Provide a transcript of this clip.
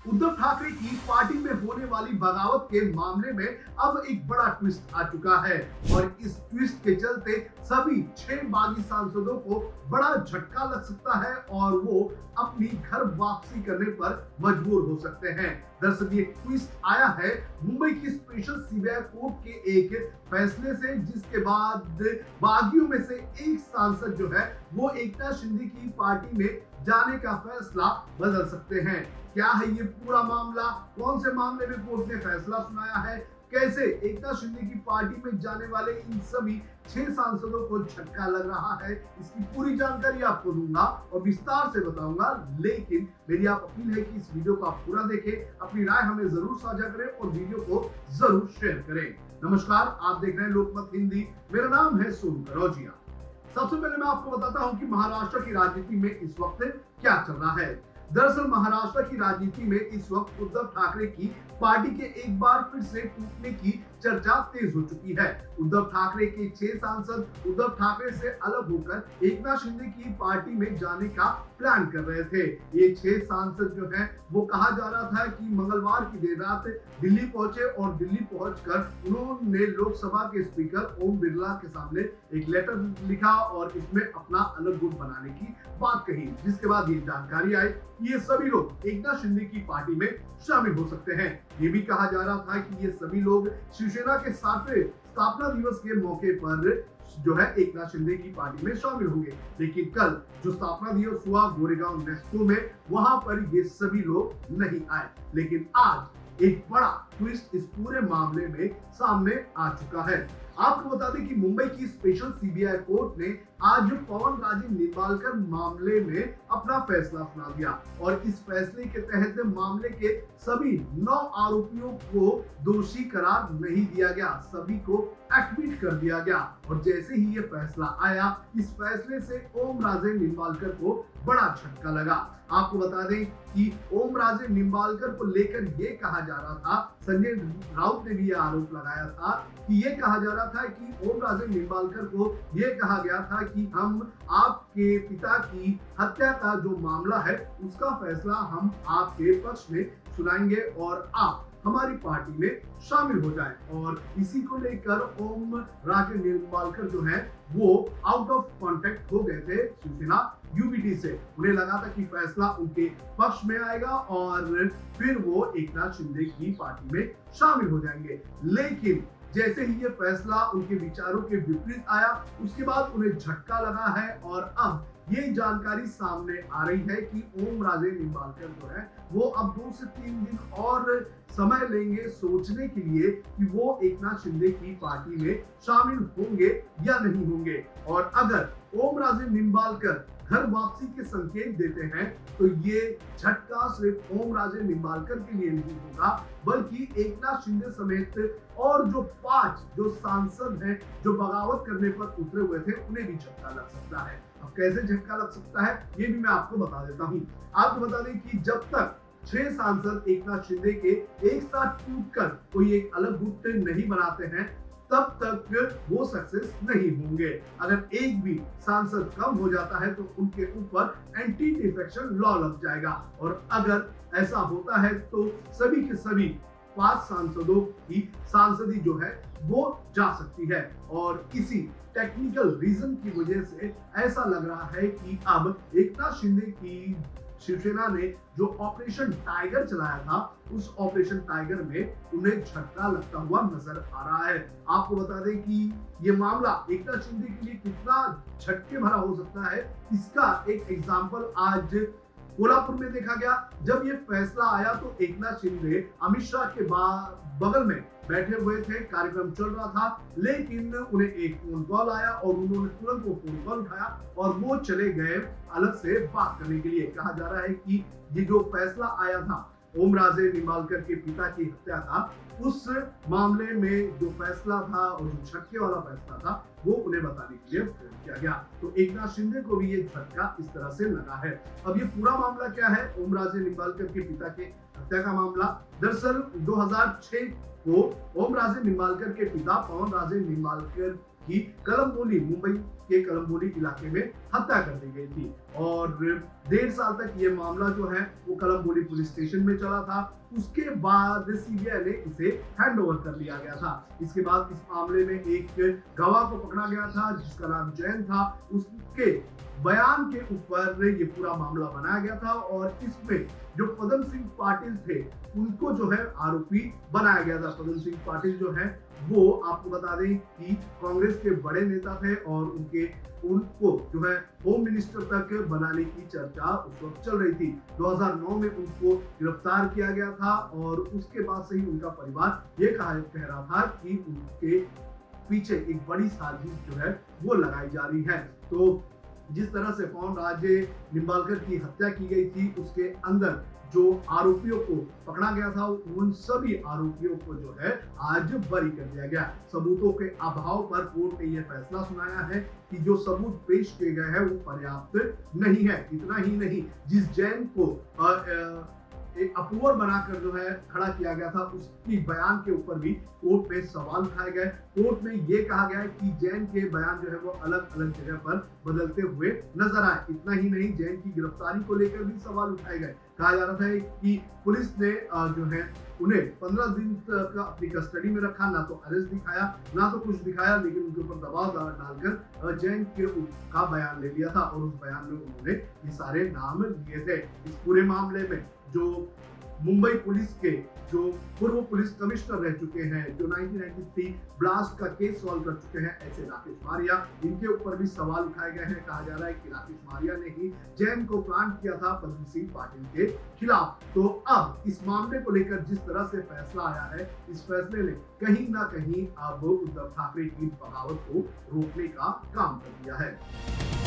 उद्धव ठाकरे की पार्टी में होने वाली बगावत के मामले में अब एक बड़ा ट्विस्ट आ चुका है और इस ट्विस्ट के चलते सभी 6 बागी सांसदों को बड़ा झटका लग सकता है और वो अपनी घर वापसी करने पर मजबूर हो सकते हैं। दरअसल ये ट्विस्ट आया है मुंबई की स्पेशल सीबीआई कोर्ट के एक फैसले से, जिसके बाद बागियों में से एक सांसद जो है वो एकनाथ शिंदे की पार्टी में जाने का फैसला बदल सकते हैं। क्या है ये पूरा मामला, कौन से मामले में कोर्ट ने फैसला सुनाया है, कैसे एकनाथ शिंदे की पार्टी में जाने वाले इन सभी 6 सांसदों को झटका लग रहा है, इसकी पूरी जानकारी आपको दूंगा और विस्तार से बताऊंगा। लेकिन मेरी आप अपील है कि इस वीडियो को आप पूरा देखें, अपनी राय हमें जरूर साझा करें और वीडियो को जरूर शेयर करें। नमस्कार, आप देख रहे हैं लोकमत हिंदी, मेरा नाम है सोनू करोजिया। सबसे पहले मैं आपको बताता हूं कि महाराष्ट्र की राजनीति में इस वक्त क्या चल रहा है। दरअसल महाराष्ट्र की राजनीति में इस वक्त उद्धव ठाकरे की पार्टी के एक बार फिर से टूटने की चर्चा तेज हो चुकी है। उद्धव ठाकरे के 6 सांसद उद्धव ठाकरे से अलग होकर एकनाथ शिंदे की पार्टी में जाने का प्लान कर रहे थे। ये 6 सांसद जो हैं वो कहा जा रहा था कि मंगलवार की देर रात दिल्ली पहुंचे और दिल्ली पहुंचकर उन्होंने लोकसभा के स्पीकर ओम बिरला के सामने एक लेटर लिखा और इसमें अपना अलग गुट बनाने की बात कही, जिसके बाद ये जानकारी आई कि ये सभी लोग एकनाथ शिंदे की पार्टी में शामिल हो सकते हैं। ये भी कहा जा रहा था कि ये सभी लोग शिवसेना के 7वें स्थापना दिवस के मौके पर जो है एकनाथ शिंदे की पार्टी में शामिल होंगे। लेकिन कल जो स्थापना दिवस हुआ गोरेगांव नेस्को में, वहां पर ये सभी लोग नहीं आए। लेकिन आज एक बड़ा ट्विस्ट इस पूरे मामले में सामने आ चुका है। आपको बता दें कि मुंबई की स्पेशल सीबीआई कोर्ट ने आज पवन राजे निंबालकर मामले में अपना फैसला सुना दिया और इस फैसले के तहत मामले के सभी 9 आरोपियों को दोषी करार नहीं दिया गया, सभी को एक्विट कर दिया गया। और जैसे ही ये फैसला आया, इस फैसले से ओम राजे निंबालकर को बड़ा झटका लगा। आपको बता दें कि ओम राजे निंबालकर को लेकर ये कहा जा रहा था, संजय राउत ने भी ये आरोप लगाया था कि ये कहा जा रहा था कि ओम राजे निंबालकर को ये कहा गया था कि हम आपके पिता की हत्या का जो मामला है उसका फैसला हम आपके पक्ष में सुनाएंगे और आप हमारी पार्टी में शामिल हो जाएं। और इसी को लेकर ओम राजे निंबालकर जो है वो आउट ऑफ कॉन्टेक्ट हो गए थे शिवसेना यूबीटी से। उन्हें लगा था कि फैसला उनके पक्ष में आएगा और फिर वो एकनाथ शिंदे की पार्टी में शामिल हो जाएंगे। लेकिन जैसे ही ये फैसला उनके विचारों के विपरीत आया, उसके बाद उन्हें झटका लगा है और अब ये जानकारी सामने आ रही है कि ओम राजे निंबालकर जो है वो अब 2 से 3 दिन और समय लेंगे सोचने के लिए कि वो एकनाथ शिंदे की पार्टी में शामिल होंगे या नहीं होंगे। और अगर ओम राजे निंबालकर घर वापसी के संकेत देते हैं तो ये झटका सिर्फ ओम राजे निंबालकर के लिए नहीं होगा, बल्कि एकनाथ शिंदे समेत और जो 5 जो सांसद हैं जो बगावत करने पर उतरे हुए थे उन्हें भी झटका लग सकता है। अब कैसे झटका लग सकता है ये भी मैं आपको बता देता हूँ। आपको बता दें कि जब तक 6 सांसद एकनाथ शिंदे के एक साथ टूटकर कोई एक अलग गुट नहीं बनाते हैं, तब तक वो सक्सेस नहीं होंगे। अगर एक भी सांसद कम हो जाता है तो उनके ऊपर एंटी डिफेक्शन लॉ लग जाएगा और अगर ऐसा होता है तो सभी के सभी 5 सांसदों की सांसदी जो है वो जा सकती है। और इसी टेक्निकल रीजन की वजह से ऐसा लग रहा है कि अब एकनाथ शिंदे की शिवसेना ने जो ऑपरेशन टाइगर चलाया था, उस ऑपरेशन टाइगर में उन्हें झटका लगता हुआ नजर आ रहा है। आपको बता दें कि ये मामला एकनाथ शिंदे के लिए कितना झटके भरा हो सकता है, इसका एक एग्जांपल आज कोल्हापुर में देखा गया। जब ये फैसला आया तो एकनाथ शिंदे अमित शाह के बगल में बैठे हुए थे, कार्यक्रम चल रहा था, लेकिन उन्हें एक फोन कॉल आया और उन्होंने तुरंत वो फोन कॉल उठाया और वो चले गए अलग से बात करने के लिए। कहा जा रहा है कि ये जो फैसला आया था ओम राजे निंबालकर के पिता की हत्या का, उस मामले में जो फैसला था और जो झटके वाला फैसला था वो उन्हें बताने के लिए फोन किया गया। तो एकनाथ शिंदे को भी ये झटका इस तरह से लगा है। अब ये पूरा मामला क्या है, ओम राजे निंबालकर के पिता के हत्या का मामला। दरअसल 2006 को ओम राजे निंबालकर के पिता पवन राजे निंबालकर की कलम्बोली, मुंबई के कलम्बोली इलाके में हत्या कर दी गई थी। और 1.5 साल तक ये मामला जो है वो कलमबोली पुलिस स्टेशन में चला था। उसके बाद सीबीआई ने इसे हैंडओवर कर लिया गया था। इसके बाद इस मामले में एक गवाह को पकड़ा गया था जिसका नाम जैन था। उसके बयान के ऊपर ये पूरा मामला बनाया गया था और इसमें जो पदम सिंह पाटिल थे उनको जो है आरोपी बनाया गया था। पदम सिंह पाटिल जो है वो आपको बता दें कि कांग्रेस के बड़े नेता थे और उनको जो है होम मिनिस्टर तक बनाने की चर्चा उस वक्त चल रही थी। 2009 में उनको गिरफ्तार किया गया था और उसके बाद से ही उनका परिवार ये कह रहा था कि उनके पीछे एक बड़ी साजिश जो है वो लगाई जा रही है। तो जिस तरह से पवन राज निंबालकर की हत्या की गई थी उसके अंदर जो आरोपियों को पकड़ा गया था उन सभी आरोपियों को जो है आज बरी कर दिया गया। सबूतों के अभाव पर कोर्ट ने यह फैसला सुनाया है कि जो सबूत पेश किए गए हैं वो पर्याप्त नहीं है। इतना ही नहीं, जिस जैन को एक अप्रूवर बनाकर जो है खड़ा किया गया था उसकी बयान के ऊपर भी कोर्ट में सवाल उठाए गए। कोर्ट में यह कहा गया कि जैन के बयान जो है वो अलग अलग जगह पर बदलते हुए नजर आए। इतना ही नहीं, जैन की गिरफ्तारी को लेकर भी सवाल उठाए गए। कहा जा रहा था कि पुलिस ने जो है उन्हें 15 दिन तक अपनी कस्टडी में रखा, ना तो अरेस्ट दिखाया ना तो कुछ दिखाया, लेकिन उनके ऊपर दबाव डालकर जैन का बयान ले लिया था और उस बयान में उन्होंने ये सारे नाम लिए थे। इस पूरे मामले में जो मुंबई पुलिस के जो पूर्व पुलिस कमिश्नर रह चुके हैं, जो 1993 ब्लास्ट का केस सॉल्व कर चुके हैं, ऐसे राकेश मारिया, इनके ऊपर भी सवाल उठाए गए हैं। कहा जा रहा है कि राकेश मारिया ने ही जैन को प्लांट किया था पद्म सिंह पाटिल के खिलाफ। तो अब इस मामले को लेकर जिस तरह से फैसला आया है, इस फैसले ने कहीं ना कहीं अब उद्धव ठाकरे की बगावत को रोकने का काम कर दिया है।